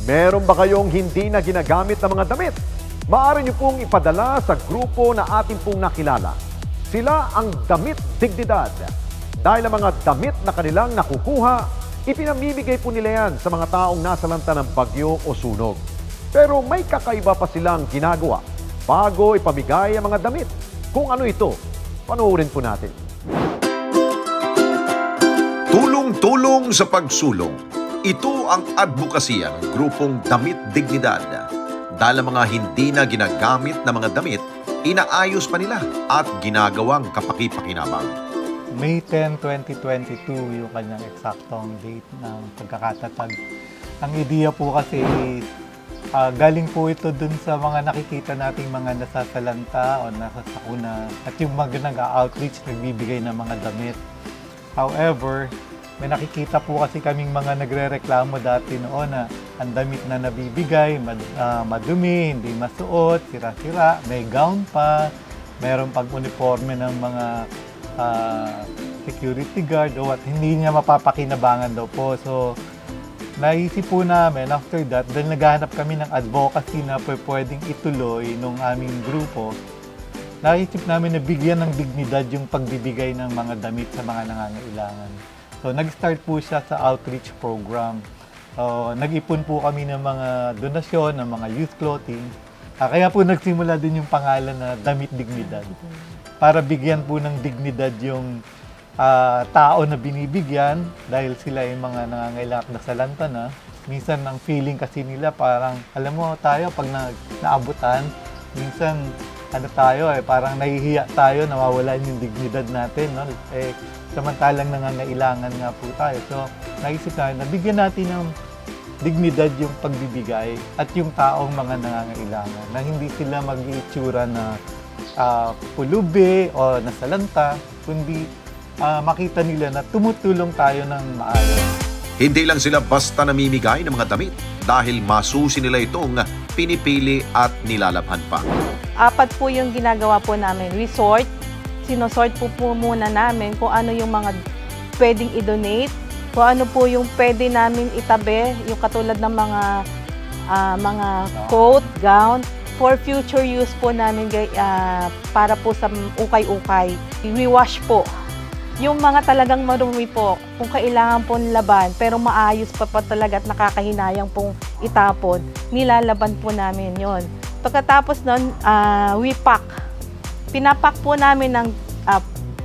Meron ba kayong hindi na ginagamit na mga damit? Maaari niyo pong ipadala sa grupo na ating pong nakilala. Sila ang Damit Dignidad. Dahil ang mga damit na kanilang nakukuha, ipinamimigay po nila yan sa mga taong nasalanta ng bagyo o sunog. Pero may kakaiba pa silang ginagawa bago ipamigay ang mga damit. Kung ano ito, panoorin po natin. Tulong-tulong sa pagsulong. Ito ang advokasya ng grupong Damit Dignidad. Dahil ang mga hindi na ginagamit na mga damit, inaayos pa nila at ginagawang kapaki-pakinabang. May 10, 2022 yung kanyang eksaktong date ng pagkakatatag. Ang ideya po kasi galing po ito dun sa mga nakikita nating mga nasasalanta o nasasakuna at yung mga nag-outreach, nagbibigay ng mga damit. However, may nakikita po kasi kaming mga nagre-reklamo dati noon na ang damit na nabibigay, madumi, hindi masuot, sira-sira, may gown pa, mayroon pag-uniforme ng mga security guard o what, hindi niya mapapakinabangan daw po. So, naisip po namin after that, dahil naghahanap kami ng advocacy na pwedeng ituloy nung aming grupo, naisip namin na bigyan ng dignidad yung pagbibigay ng mga damit sa mga nangangailangan. So, nag-start po siya sa outreach program. Nag-ipon po kami ng mga donasyon, ng mga youth clothing. Kaya po nagsimula din yung pangalan na Damit Dignidad. Para bigyan po ng dignidad yung tao na binibigyan dahil sila ay mga nangangailangan na salanta na. Minsan ang feeling kasi nila parang, alam mo tayo, pag naabutan, minsan parang nahihiya tayo, nawawalan yung dignidad natin. No? Samantalang nangangailangan nga po tayo. So, naisip tayo na bigyan natin ng dignidad yung pagbibigay at yung taong mga nangangailangan na hindi sila mag-iitsura na pulubi o nasalanta, kundi makita nila na tumutulong tayo ng maayos. Hindi lang sila basta namimigay ng mga damit dahil masusi nila itong pinipili at nilalabhan pa. 4 po yung ginagawa po namin. Resort. Sinosort po muna namin kung ano yung mga pwedeng i-donate, kung ano po yung pwede namin itabi, yung katulad ng mga coat, gown, for future use po namin para po sa ukay-ukay. We wash po. Yung mga talagang marumi po, kung kailangan po laban, pero maayos pa talaga at nakakahinayang pong itapon, nilalaban po namin yon. Pagkatapos nun, we pack. Pinapak po namin ng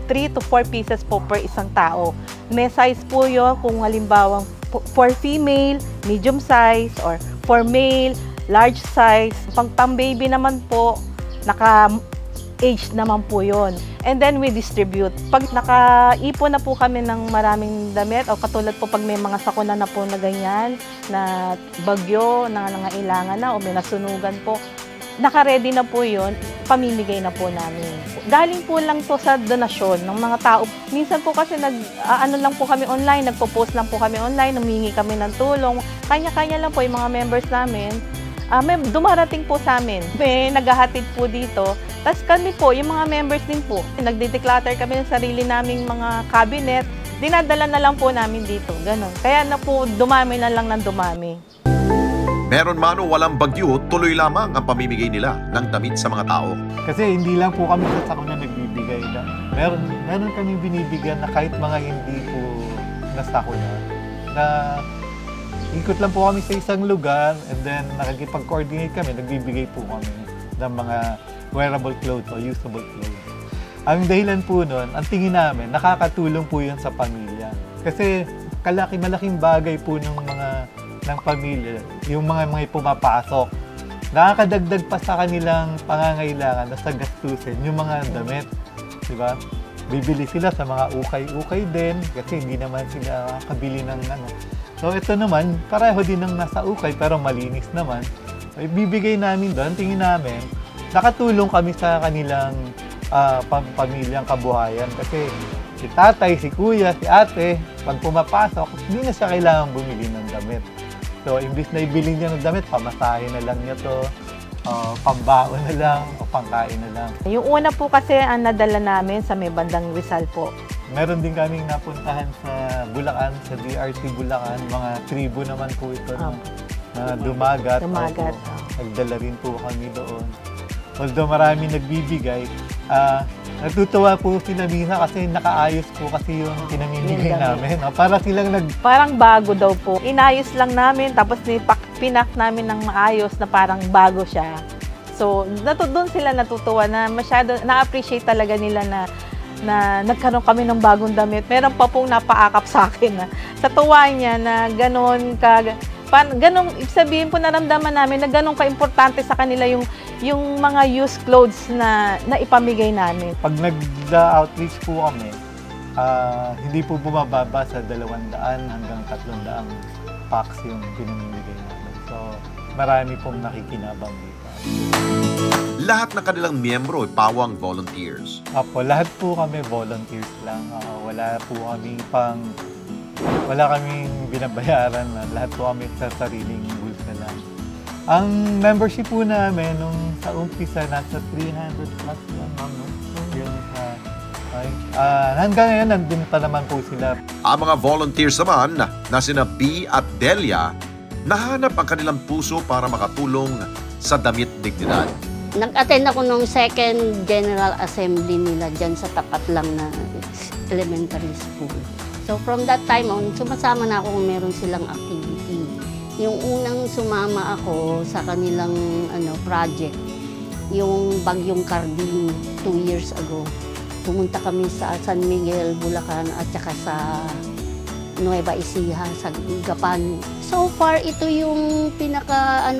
3 to 4 pieces po per isang tao. May size po yun kung halimbawa for female, medium size, or for male, large size. Pang-baby naman po, naka-age naman po yun. And then we distribute. Pag nakaipon na po kami ng maraming damit, o katulad po pag may mga sakuna na po na ganyan, na bagyo, na nangailangan na, o may nasunugan po, naka-ready na po yun, pamimigay na po namin. Galing po lang po sa donasyon ng mga tao. Minsan po kasi lang po kami online, nagpo-post lang po kami online, humingi kami ng tulong. Kanya-kanya lang po yung mga members namin. May dumarating po sa amin. May naghahatid po dito. Tapos kami po, yung mga members din po, nagde-declutter kami ng sarili naming mga cabinet, dinadala na lang po namin dito. Ganon. Kaya na po, dumami na lang ng dumami. Meron man o walang bagyo, tuloy lamang ang pamimigay nila ng damit sa mga tao. Kasi hindi lang po kami sa sakuna nagbibigay. Meron kami binibigyan na kahit mga hindi po nasakuna, na ikot lang po kami sa isang lugar and then nakikipag-coordinate kami, nagbibigay po kami ng mga wearable clothes o usable clothes. Ang dahilan po nun, ang tingin namin, nakakatulong po yun sa pamilya. Kasi malaking bagay po ng pamilya, yung mga pumapasok. Nakakadagdag pa sa kanilang pangangailangan na sa gastusin, yung mga damit. Diba? Bibili sila sa mga ukay-ukay din kasi hindi naman sila kabili ng ano. So ito naman, pareho din ng nasa ukay pero malinis naman. So, ibibigay namin doon, tingin namin, nakatulong kami sa kanilang pamilyang kabuhayan kasi si tatay, si kuya, si ate, pag pumapasok, hindi na siya kailangan bumili ng damit. So, imbis na ibili niya ng damit, pamasahe na lang niya to, pambaon na lang, o pangkain na lang. Yung una po kasi ang nadala namin sa may bandang Rizal po. Meron din kaming napuntahan sa Bulacan, sa DRT Bulacan, mga tribo naman po ito. No? na dumagat. Dumagat. Opo. Nagdala rin po kami doon. Although marami nagbibigay, natutuwa po sila minsan kasi nakaayos po kasi yung pinamimigay Yung damit. namin. Para silang Parang bago daw po. Inayos lang namin, tapos pinak namin ng maayos na parang bago siya. So, doon sila natutuwa na masyado, na-appreciate talaga nila na nagkaroon kami ng bagong damit. Meron pa pong napaakap sa akin na sa tuwa niya na gano'n ibig sabihin po naramdaman namin na gano'n ka-importante sa kanila yung mga used clothes na ipamigay namin. Pag nag-outreach po kami, hindi po bumababa sa 200 hanggang 300 packs yung pinamimigay namin. So, marami pong nakikinabang dito. Lahat ng kanilang miyembro ay pawang volunteers. Apo, lahat po kami volunteers lang. Wala kaming binabayaran na. Lahat po kami sa sariling bulsa lang. Ang membership po namin nung sa umpisa nasa 300 plus lang, ma'am. Hanggang ngayon, nandun pa naman po sila. Ang mga volunteers naman na sina B at Delia, nahanap ang kanilang puso para makatulong sa Damit Dignidad. Nag-attend ako nung second General Assembly nila dyan sa tapat lang na elementary school. So from that time on, sumasama na ako kung meron silang activity. Yung unang sumama ako sa kanilang project, yung Bagyong Carding 2 years ago. Pumunta kami sa San Miguel, Bulacan at saka sa Nueva Ecija, sa Gapan. So far, ito yung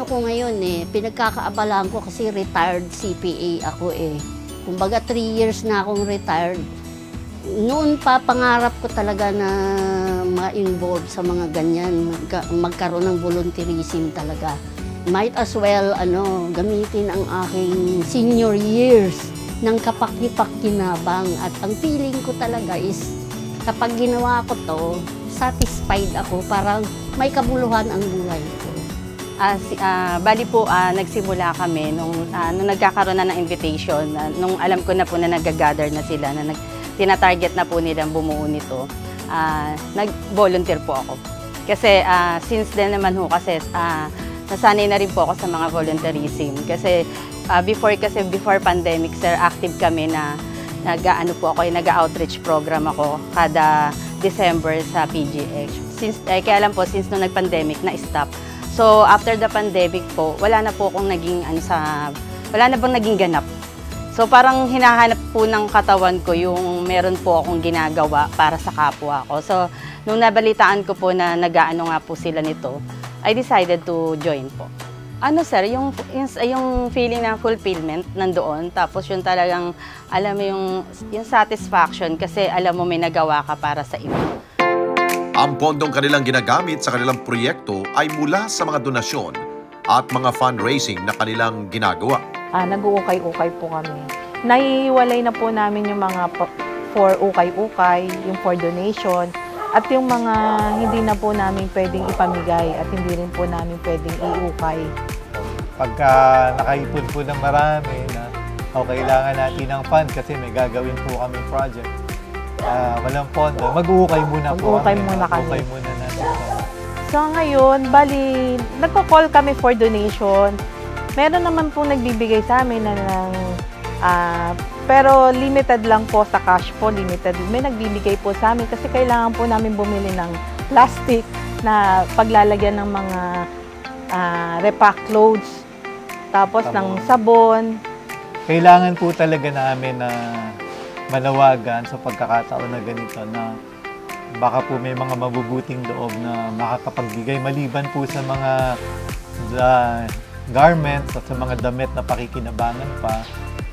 ko ngayon pinagkakaabalaan ko kasi retired CPA ako Kumbaga 3 years na akong retired. Noon pa, pangarap ko talaga na ma-involve sa mga ganyan, magkaroon ng volunteerism talaga. Might as well, gamitin ang aking senior years ng kapaki-pakinabang. At ang feeling ko talaga is, kapag ginawa ko to, satisfied ako, parang may kabuluhan ang buhay ko. Bali po, nagsimula kami nung nagkakaroon na ng invitation, nung alam ko na po na nag-gather na sila, na tina-target na po nilang bumuo nito, nag-volunteer po ako. Kasi since then naman ho, kasi nasanay na rin po ako sa mga volunteerism. Kasi before pandemic, sir, active kami na nag-outreach program ako kada December sa PGH. Kaya lang po, since nung nag-pandemic, na-stop. So, after the pandemic po, wala na bang naging ganap. So, parang hinahanap po ng katawan ko yung meron po akong ginagawa para sa kapwa ko. So, nung nabalitaan ko po na nag-aano nga po sila nito, I decided to join po. Sir, yung feeling ng fulfillment nandoon, tapos yung talagang, alam mo yung satisfaction kasi alam mo may nagawa ka para sa iba. Ang pondong kanilang ginagamit sa kanilang proyekto ay mula sa mga donasyon at mga fundraising na kanilang ginagawa. Nag-uukay-ukay po kami. Naiiwalay na po namin yung mga for ukay-ukay, yung for donation, at yung mga hindi na po namin pwedeng ipamigay at hindi rin po namin pwedeng iukay. Pagka nakaipon po ng marami na kailangan natin ng fund kasi may gagawin po kami project, walang pondo, mag-uukay muna po kami. Mag-uukay muna natin. So ngayon, bali, nagko-call kami for donation. Meron naman po nagbibigay sa amin pero limited lang po sa cash po, limited. May nagbibigay po sa amin kasi kailangan po namin bumili ng plastic na paglalagyan ng mga repack clothes, tapos ng sabon. Kailangan po talaga namin na manawagan sa pagkakataon na ganito na baka po may mga mabubuting loob na makakapagbigay maliban po sa mga garments at sa mga damit na pakikinabangan pa.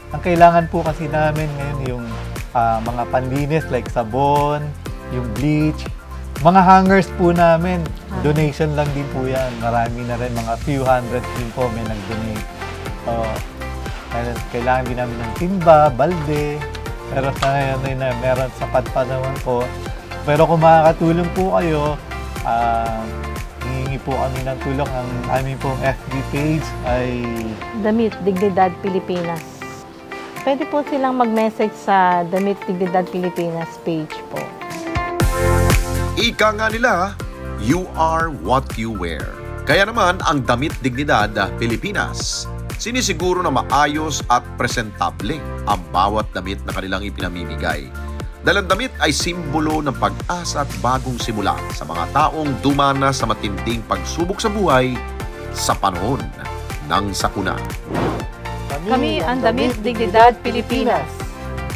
Ang kailangan po kasi namin ngayon yung mga panlinis like sabon, yung bleach, mga hangers po namin. Donation lang din po yan. Marami na rin, mga few hundred din po may nag-donate. Kailangan din namin ng timba, balde. Pero sa ngayon na meron sapat pa naman po. Pero kung makakatulong po kayo, hihingi po kami ng tulong. Ang aming pong FB page ay Damit Dignidad Pilipinas. Pwede po silang mag-message sa Damit Dignidad Pilipinas page po. Ika nga nila, you are what you wear. Kaya naman ang Damit Dignidad Pilipinas, sinisiguro na maayos at presentable ang bawat damit na kanilang ipinamimigay. Dahil ang damit ay simbolo ng pag-asa at bagong simula sa mga taong dumanas sa matinding pagsubok sa buhay sa panahon ng sakuna. Kami ang Damit Dignidad Pilipinas.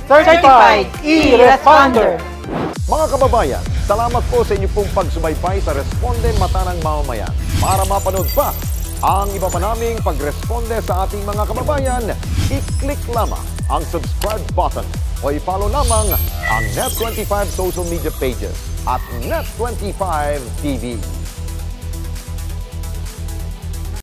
Certified E-Responder! Mga kababayan, salamat po sa inyo pong pagsubaybay sa Responde Mata ng Mamamayan. Para mapanood pa ang iba pa naming pagresponde sa ating mga kababayan, i-click lamang ang subscribe button o i-follow lamang ang Net25 social media pages at Net25 TV.